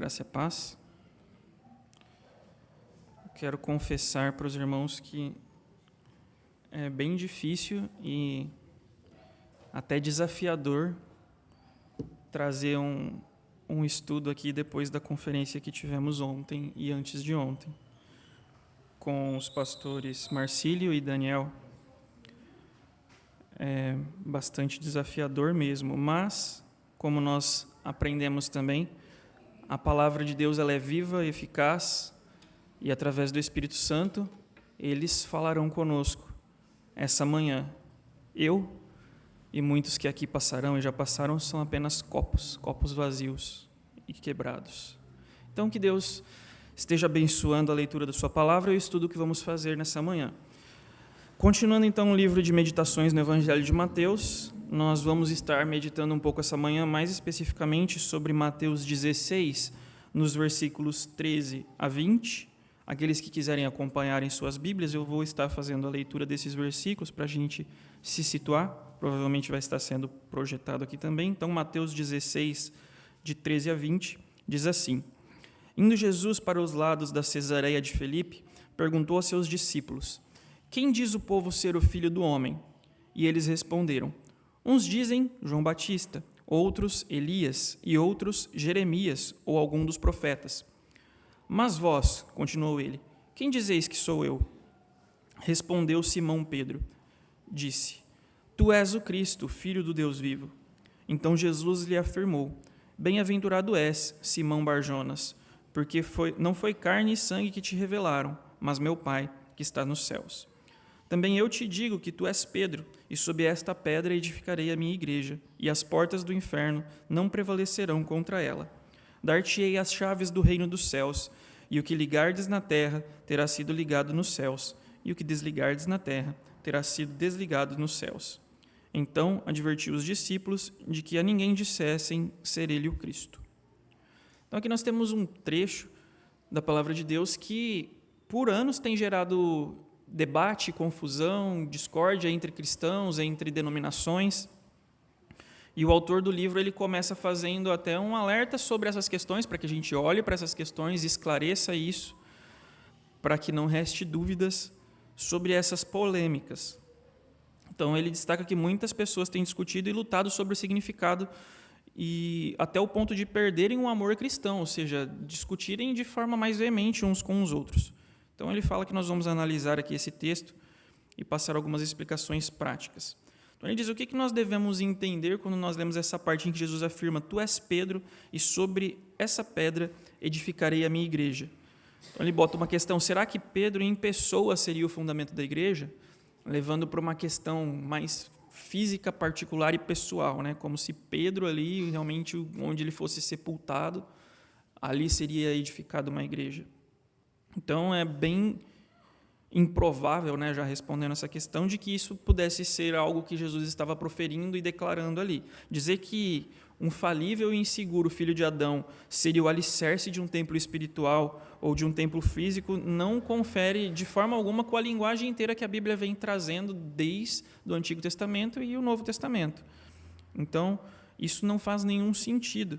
graça e a paz. Quero confessar para os irmãos que é bem difícil e até desafiador trazer um estudo aqui depois da conferência que tivemos ontem e antes de ontem, com os pastores Marcílio e Daniel. É bastante desafiador mesmo, mas, como nós aprendemos também, a palavra de Deus ela é viva, eficaz, e através do Espírito Santo, eles falarão conosco essa manhã. Eu e muitos que aqui passarão e já passaram são apenas copos vazios e quebrados. Então, que Deus esteja abençoando a leitura da sua palavra e o estudo que vamos fazer nessa manhã. Continuando, então, o livro de meditações no Evangelho de Mateus, nós vamos estar meditando um pouco essa manhã, mais especificamente sobre Mateus 16, nos versículos 13 a 20. Aqueles que quiserem acompanhar em suas Bíblias, eu vou estar fazendo a leitura desses versículos para a gente se situar. Provavelmente vai estar sendo projetado aqui também. Então, Mateus 16, de 13 a 20, diz assim: Indo Jesus para os lados da Cesareia de Filipe, perguntou a seus discípulos: Quem diz o povo ser o Filho do Homem? E eles responderam: Uns dizem João Batista, outros Elias e outros Jeremias ou algum dos profetas. Mas vós, continuou ele, quem dizeis que sou eu? Respondeu Simão Pedro, disse: Tu és o Cristo, filho do Deus vivo. Então Jesus lhe afirmou: Bem-aventurado és, Simão Barjonas, porque não foi carne e sangue que te revelaram, mas meu Pai, que está nos céus. Também eu te digo que tu és Pedro, e sob esta pedra edificarei a minha igreja, e as portas do inferno não prevalecerão contra ela. Dar-te-ei as chaves do reino dos céus, e o que ligardes na terra terá sido ligado nos céus, e o que desligardes na terra terá sido desligado nos céus. Então advertiu os discípulos de que a ninguém dissessem ser ele o Cristo. Então aqui nós temos um trecho da palavra de Deus que por anos tem gerado debate, confusão, discórdia entre cristãos, entre denominações. E o autor do livro ele começa fazendo até um alerta sobre essas questões, para que a gente olhe para essas questões e esclareça isso, para que não reste dúvidas sobre essas polêmicas. Então ele destaca que muitas pessoas têm discutido e lutado sobre o significado e até o ponto de perderem o amor cristão, ou seja, discutirem de forma mais veemente uns com os outros. Então ele fala que nós vamos analisar aqui esse texto e passar algumas explicações práticas. Então ele diz o que nós devemos entender quando nós lemos essa parte em que Jesus afirma: Tu és Pedro, e sobre essa pedra edificarei a minha igreja. Então ele bota uma questão: será que Pedro em pessoa seria o fundamento da igreja? Levando para uma questão mais física, particular e pessoal, né? Como se Pedro ali, realmente, onde ele fosse sepultado, ali seria edificada uma igreja. Então é bem improvável, né, já respondendo essa questão, de que isso pudesse ser algo que Jesus estava proferindo e declarando ali. Dizer que um falível e inseguro filho de Adão seria o alicerce de um templo espiritual ou de um templo físico não confere de forma alguma com a linguagem inteira que a Bíblia vem trazendo desde o Antigo Testamento e o Novo Testamento. Então, isso não faz nenhum sentido.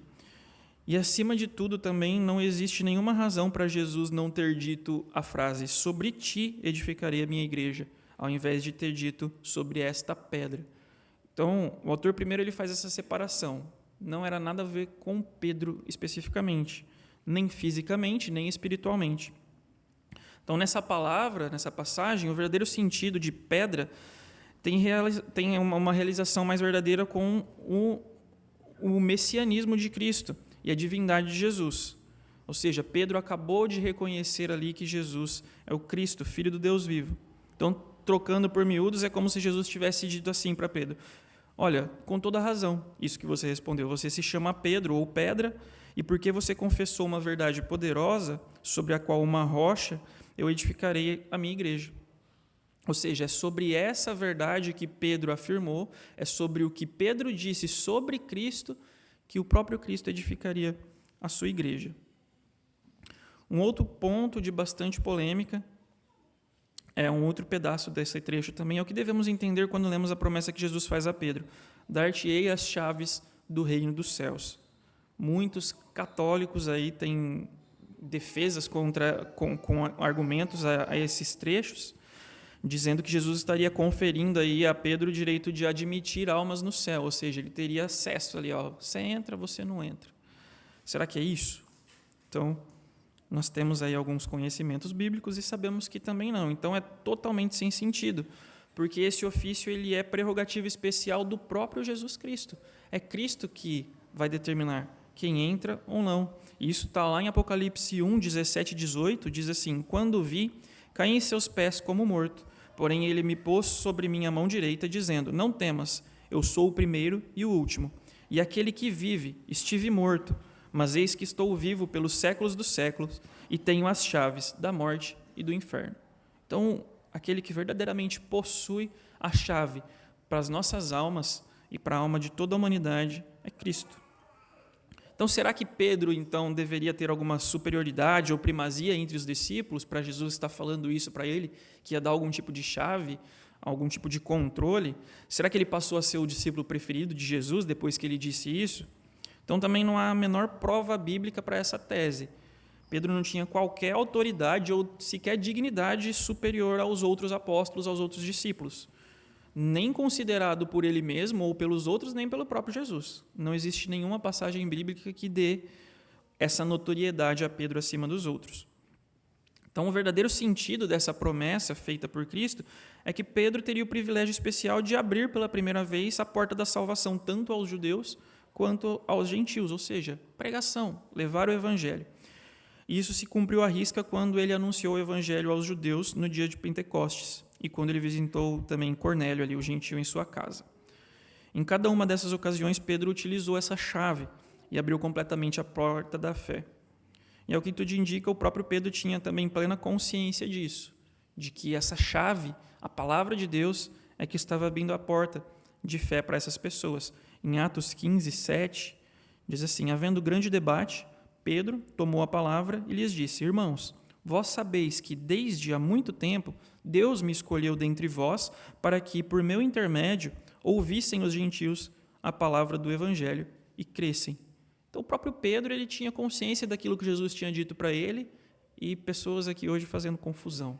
E, acima de tudo, também não existe nenhuma razão para Jesus não ter dito a frase: sobre ti edificarei a minha igreja, ao invés de ter dito sobre esta pedra. Então, o autor primeiro ele faz essa separação. Não era nada a ver com Pedro especificamente, nem fisicamente, nem espiritualmente. Então, nessa palavra, nessa passagem, o verdadeiro sentido de pedra tem uma realização mais verdadeira com o messianismo de Cristo e a divindade de Jesus. Ou seja, Pedro acabou de reconhecer ali que Jesus é o Cristo, Filho do Deus vivo. Então, trocando por miúdos, é como se Jesus tivesse dito assim para Pedro: olha, com toda razão, isso que você respondeu, você se chama Pedro ou Pedra, e porque você confessou uma verdade poderosa, sobre a qual uma rocha, eu edificarei a minha igreja. Ou seja, é sobre essa verdade que Pedro afirmou, é sobre o que Pedro disse sobre Cristo, que o próprio Cristo edificaria a sua igreja. Um outro ponto de bastante polêmica, um outro pedaço desse trecho também, é o que devemos entender quando lemos a promessa que Jesus faz a Pedro: dar-te-ei as chaves do reino dos céus. Muitos católicos aí têm defesas com argumentos a esses trechos, dizendo que Jesus estaria conferindo aí a Pedro o direito de admitir almas no céu, ou seja, ele teria acesso ali, ó, você entra, você não entra. Será que é isso? Então, nós temos aí alguns conhecimentos bíblicos e sabemos que também não. Então, é totalmente sem sentido, porque esse ofício ele é prerrogativa especial do próprio Jesus Cristo. É Cristo que vai determinar quem entra ou não. E isso está lá em Apocalipse 1, 17 e 18, diz assim: quando vi, caí em seus pés como morto, porém ele me pôs sobre minha mão direita, dizendo, não temas, eu sou o primeiro e o último, e aquele que vive. Estive morto, mas eis que estou vivo pelos séculos dos séculos, e tenho as chaves da morte e do inferno. Então, aquele que verdadeiramente possui a chave para as nossas almas e para a alma de toda a humanidade é Cristo. Então, será que Pedro, então, deveria ter alguma superioridade ou primazia entre os discípulos para Jesus estar falando isso para ele, que ia dar algum tipo de chave, algum tipo de controle? Será que ele passou a ser o discípulo preferido de Jesus depois que ele disse isso? Então, também não há a menor prova bíblica para essa tese. Pedro não tinha qualquer autoridade ou sequer dignidade superior aos outros apóstolos, aos outros discípulos. Nem considerado por ele mesmo ou pelos outros, nem pelo próprio Jesus. Não existe nenhuma passagem bíblica que dê essa notoriedade a Pedro acima dos outros. Então, o verdadeiro sentido dessa promessa feita por Cristo é que Pedro teria o privilégio especial de abrir pela primeira vez a porta da salvação, tanto aos judeus quanto aos gentios, ou seja, pregação, levar o evangelho. E isso se cumpriu à risca quando ele anunciou o evangelho aos judeus no dia de Pentecostes e quando ele visitou também Cornélio, ali, o gentio, em sua casa. Em cada uma dessas ocasiões, Pedro utilizou essa chave e abriu completamente a porta da fé. E ao que tudo indica, o próprio Pedro tinha também plena consciência disso, de que essa chave, a palavra de Deus, é que estava abrindo a porta de fé para essas pessoas. Em Atos 15, 7, diz assim, havendo grande debate, Pedro tomou a palavra e lhes disse, irmãos, vós sabeis que desde há muito tempo Deus me escolheu dentre vós para que, por meu intermédio, ouvissem os gentios a palavra do evangelho e crescem. Então, o próprio Pedro ele tinha consciência daquilo que Jesus tinha dito para ele e pessoas aqui hoje fazendo confusão.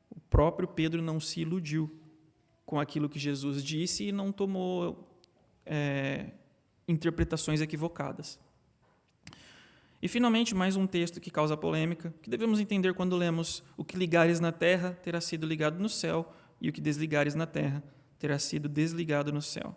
O próprio Pedro não se iludiu com aquilo que Jesus disse e não tomou interpretações equivocadas. E, finalmente, mais um texto que causa polêmica, que devemos entender quando lemos o que ligares na terra terá sido ligado no céu e o que desligares na terra terá sido desligado no céu.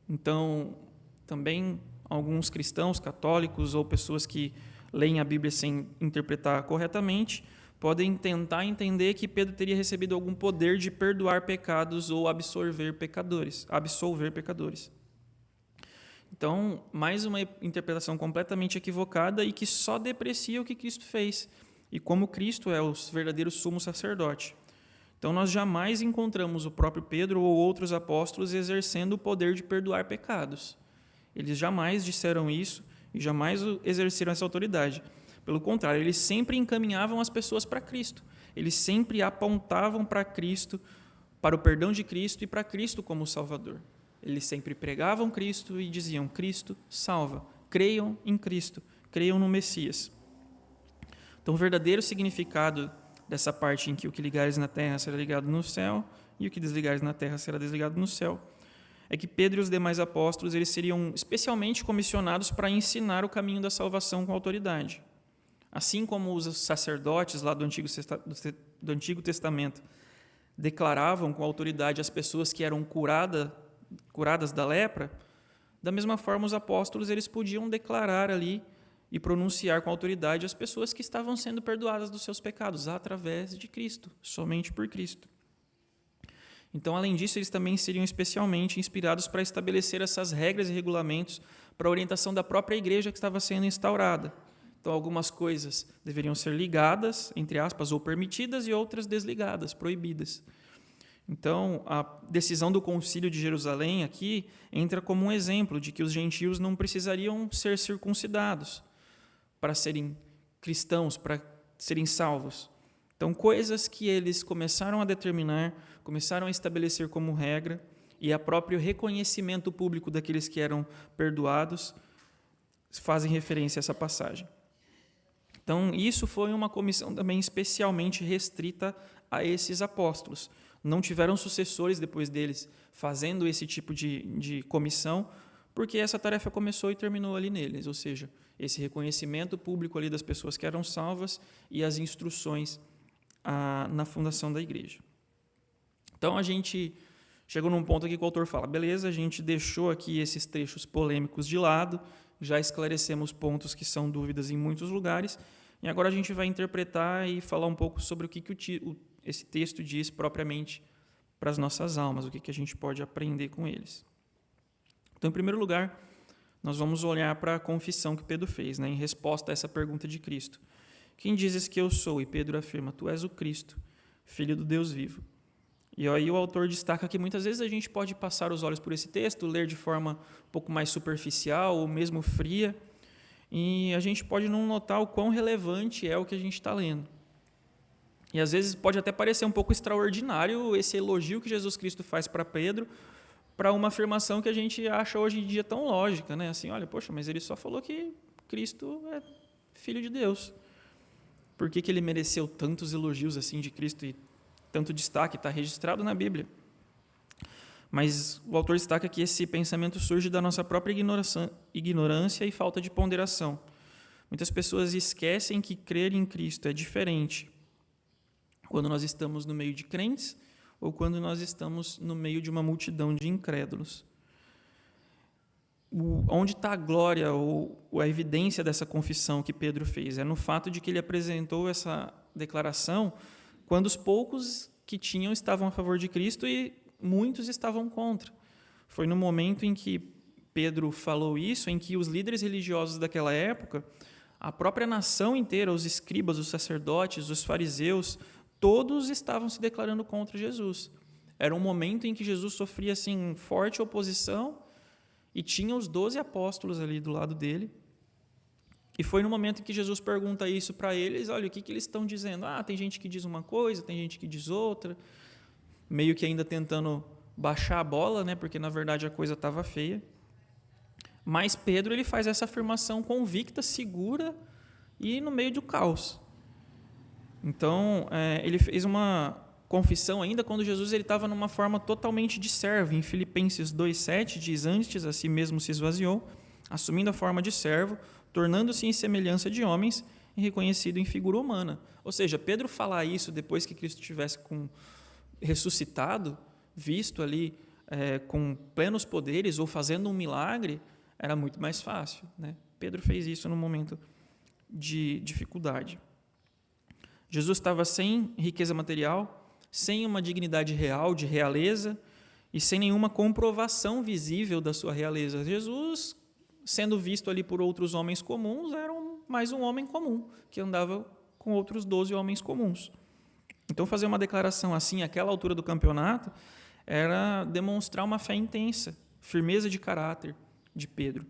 Então, também alguns cristãos católicos ou pessoas que leem a Bíblia sem interpretar corretamente podem tentar entender que Pedro teria recebido algum poder de perdoar pecados ou absolver pecadores. Então, mais uma interpretação completamente equivocada e que só deprecia o que Cristo fez e como Cristo é o verdadeiro sumo sacerdote. Então, nós jamais encontramos o próprio Pedro ou outros apóstolos exercendo o poder de perdoar pecados. Eles jamais disseram isso e jamais exerceram essa autoridade. Pelo contrário, eles sempre encaminhavam as pessoas para Cristo. Eles sempre apontavam para Cristo, para o perdão de Cristo e para Cristo como Salvador. Eles sempre pregavam Cristo e diziam, Cristo salva, creiam em Cristo, creiam no Messias. Então, o verdadeiro significado dessa parte em que o que ligares na terra será ligado no céu e o que desligares na terra será desligado no céu, é que Pedro e os demais apóstolos eles seriam especialmente comissionados para ensinar o caminho da salvação com autoridade. Assim como os sacerdotes lá do Antigo Testamento declaravam com autoridade as pessoas que eram curadas da lepra, da mesma forma os apóstolos eles podiam declarar ali e pronunciar com autoridade as pessoas que estavam sendo perdoadas dos seus pecados através de Cristo, somente por Cristo. Então, além disso, eles também seriam especialmente inspirados para estabelecer essas regras e regulamentos para a orientação da própria igreja que estava sendo instaurada. Então, algumas coisas deveriam ser ligadas, entre aspas, ou permitidas, e outras desligadas, proibidas. Então, a decisão do Concílio de Jerusalém aqui entra como um exemplo de que os gentios não precisariam ser circuncidados para serem cristãos, para serem salvos. Então, coisas que eles começaram a determinar, começaram a estabelecer como regra, e a próprio reconhecimento público daqueles que eram perdoados, fazem referência a essa passagem. Então, isso foi uma comissão também especialmente restrita a esses apóstolos. Não tiveram sucessores depois deles fazendo esse tipo de comissão, porque essa tarefa começou e terminou ali neles, ou seja, esse reconhecimento público ali das pessoas que eram salvas e as instruções na fundação da igreja. Então, a gente chegou num ponto aqui que o autor fala, beleza, a gente deixou aqui esses trechos polêmicos de lado, já esclarecemos pontos que são dúvidas em muitos lugares, e agora a gente vai interpretar e falar um pouco sobre o que esse texto diz propriamente para as nossas almas, o que a gente pode aprender com eles. Então, em primeiro lugar, nós vamos olhar para a confissão que Pedro fez, né, em resposta a essa pergunta de Cristo. Quem dizes que eu sou? E Pedro afirma, tu és o Cristo, Filho do Deus vivo. E aí o autor destaca que muitas vezes a gente pode passar os olhos por esse texto, ler de forma um pouco mais superficial ou mesmo fria, e a gente pode não notar o quão relevante é o que a gente está lendo. E às vezes pode até parecer um pouco extraordinário esse elogio que Jesus Cristo faz para Pedro, para uma afirmação que a gente acha hoje em dia tão lógica, né? Assim, olha, poxa, mas ele só falou que Cristo é Filho de Deus. Por que ele mereceu tantos elogios assim de Cristo e tanto destaque? Está registrado na Bíblia. Mas o autor destaca que esse pensamento surge da nossa própria ignorância e falta de ponderação. Muitas pessoas esquecem que crer em Cristo é diferente quando nós estamos no meio de crentes ou quando nós estamos no meio de uma multidão de incrédulos. Onde está a glória ou a evidência dessa confissão que Pedro fez? É no fato de que ele apresentou essa declaração quando os poucos que tinham estavam a favor de Cristo e muitos estavam contra. Foi no momento em que Pedro falou isso, em que os líderes religiosos daquela época, a própria nação inteira, os escribas, os sacerdotes, os fariseus, todos estavam se declarando contra Jesus. Era um momento em que Jesus sofria assim, forte oposição e tinha os 12 apóstolos ali do lado dele. E foi no momento em que Jesus pergunta isso para eles, olha, o que eles estão dizendo? Tem gente que diz uma coisa, tem gente que diz outra, meio que ainda tentando baixar a bola, né, porque na verdade a coisa estava feia. Mas Pedro ele faz essa afirmação convicta, segura e no meio do caos. Então, ele fez uma confissão ainda quando Jesus estava numa forma totalmente de servo. Em Filipenses 2,7 diz, antes a si mesmo se esvaziou, assumindo a forma de servo, tornando-se em semelhança de homens e reconhecido em figura humana. Ou seja, Pedro falar isso depois que Cristo tivesse ressuscitado, visto ali com plenos poderes ou fazendo um milagre, era muito mais fácil, né? Pedro fez isso no momento de dificuldade. Jesus estava sem riqueza material, sem uma dignidade real de realeza e sem nenhuma comprovação visível da sua realeza. Jesus, sendo visto ali por outros homens comuns, era mais um homem comum, que andava com outros 12 homens comuns. Então, fazer uma declaração assim, àquela altura do campeonato, era demonstrar uma fé intensa, firmeza de caráter de Pedro.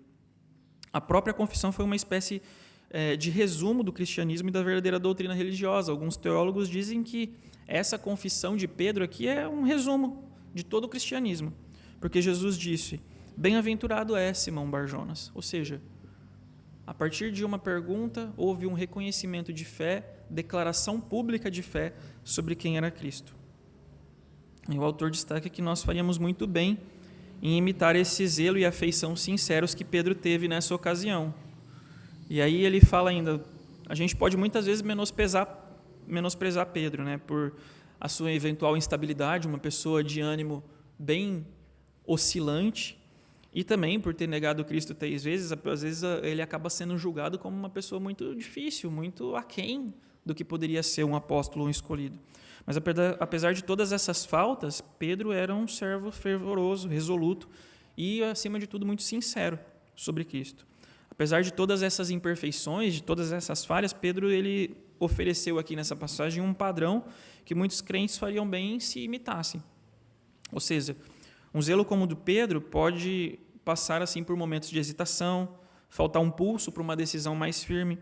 A própria confissão foi uma espécie de resumo do cristianismo e da verdadeira doutrina religiosa. Alguns teólogos dizem que essa confissão de Pedro aqui é um resumo de todo o cristianismo, porque Jesus disse, bem-aventurado é Simão Barjonas, ou seja, a partir de uma pergunta houve um reconhecimento de fé, declaração pública de fé sobre quem era Cristo. E o autor destaca que nós faríamos muito bem em imitar esse zelo e afeição sinceros que Pedro teve nessa ocasião. E aí ele fala ainda, a gente pode muitas vezes menosprezar Pedro, né, por a sua eventual instabilidade, uma pessoa de ânimo bem oscilante, e também por ter negado Cristo 3 vezes, às vezes ele acaba sendo julgado como uma pessoa muito difícil, muito aquém do que poderia ser um apóstolo ou um escolhido. Mas apesar de todas essas faltas, Pedro era um servo fervoroso, resoluto e, acima de tudo, muito sincero sobre Cristo. Apesar de todas essas imperfeições, de todas essas falhas, Pedro ele ofereceu aqui nessa passagem um padrão que muitos crentes fariam bem se imitassem. Ou seja, um zelo como o do Pedro pode passar assim por momentos de hesitação, faltar um pulso para uma decisão mais firme.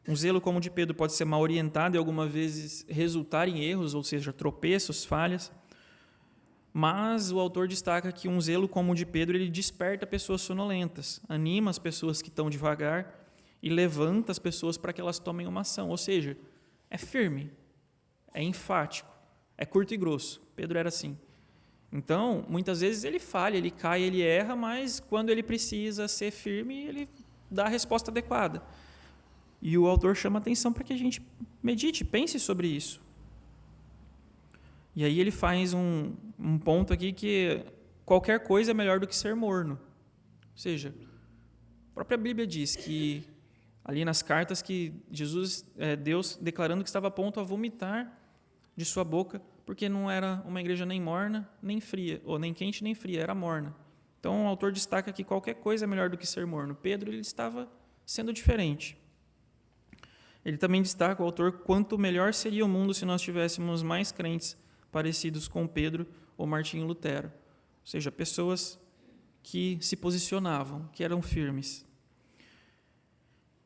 Um zelo como o de Pedro pode ser mal orientado e algumas vezes resultar em erros, ou seja, tropeços, falhas. Mas o autor destaca que um zelo como o de Pedro, ele desperta pessoas sonolentas, anima as pessoas que estão devagar e levanta as pessoas para que elas tomem uma ação. Ou seja, é firme, é enfático, é curto e grosso. Pedro era assim. Então, muitas vezes ele falha, ele cai, ele erra, mas quando ele precisa ser firme, ele dá a resposta adequada. E o autor chama atenção para que a gente medite, pense sobre isso. E aí ele faz um ponto aqui que qualquer coisa é melhor do que ser morno. Ou seja, a própria Bíblia diz que, ali nas cartas, que Deus declarando que estava a ponto a vomitar de sua boca, porque não era uma igreja nem morna, nem fria, ou nem quente, nem fria, era morna. Então o autor destaca que qualquer coisa é melhor do que ser morno. Pedro, ele estava sendo diferente. Ele também destaca, o autor, quanto melhor seria o mundo se nós tivéssemos mais crentes parecidos com Pedro ou Martinho Lutero. Ou seja, pessoas que se posicionavam, que eram firmes.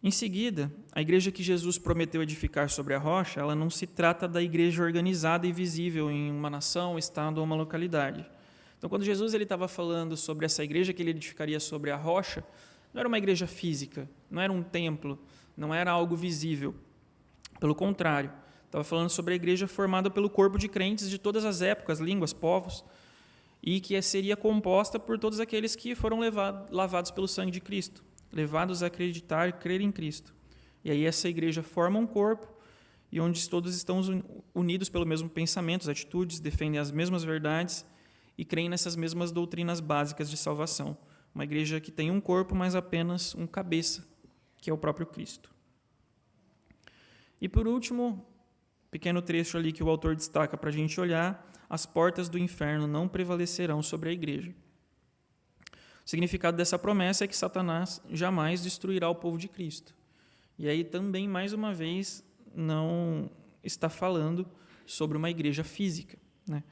Em seguida, a igreja que Jesus prometeu edificar sobre a rocha, ela não se trata da igreja organizada e visível em uma nação, estado ou uma localidade. Então, quando Jesus estava falando sobre essa igreja que ele edificaria sobre a rocha, não era uma igreja física, não era um templo, não era algo visível. Pelo contrário, estava falando sobre a igreja formada pelo corpo de crentes de todas as épocas, línguas, povos, e que seria composta por todos aqueles que foram lavados pelo sangue de Cristo, levados a acreditar e crer em Cristo. E aí essa igreja forma um corpo, e onde todos estão unidos pelo mesmo pensamento, atitudes, defendem as mesmas verdades e creem nessas mesmas doutrinas básicas de salvação. Uma igreja que tem um corpo, mas apenas um cabeça, que é o próprio Cristo. E por último, pequeno trecho ali que o autor destaca para a gente olhar: as portas do inferno não prevalecerão sobre a igreja. O significado dessa promessa é que Satanás jamais destruirá o povo de Cristo. E aí também, mais uma vez, não está falando sobre uma igreja física, né?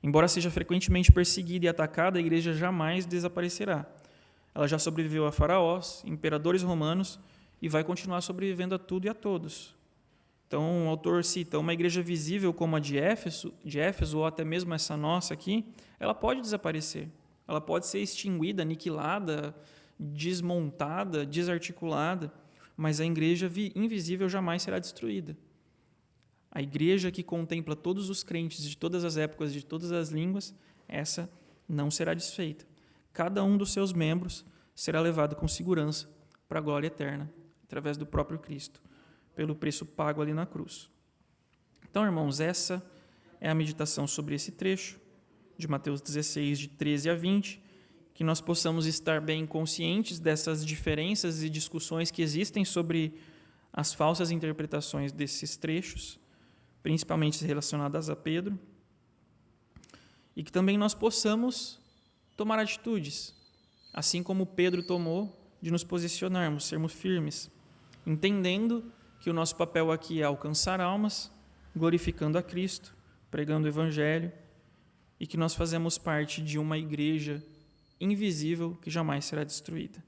Embora seja frequentemente perseguida e atacada, a igreja jamais desaparecerá. Ela já sobreviveu a faraós, imperadores romanos, e vai continuar sobrevivendo a tudo e a todos. Então, o autor cita: uma igreja visível como a de Éfeso, ou até mesmo essa nossa aqui, ela pode desaparecer. Ela pode ser extinguida, aniquilada, desmontada, desarticulada, mas a igreja invisível jamais será destruída. A igreja que contempla todos os crentes de todas as épocas, de todas as línguas, essa não será desfeita. Cada um dos seus membros será levado com segurança para a glória eterna, através do próprio Cristo, pelo preço pago ali na cruz. Então, irmãos, essa é a meditação sobre esse trecho de Mateus 16, de 13 a 20, que nós possamos estar bem conscientes dessas diferenças e discussões que existem sobre as falsas interpretações desses trechos, principalmente relacionadas a Pedro, e que também nós possamos tomar atitudes, assim como Pedro tomou, de nos posicionarmos, sermos firmes, entendendo que o nosso papel aqui é alcançar almas, glorificando a Cristo, pregando o Evangelho, e que nós fazemos parte de uma igreja invisível que jamais será destruída.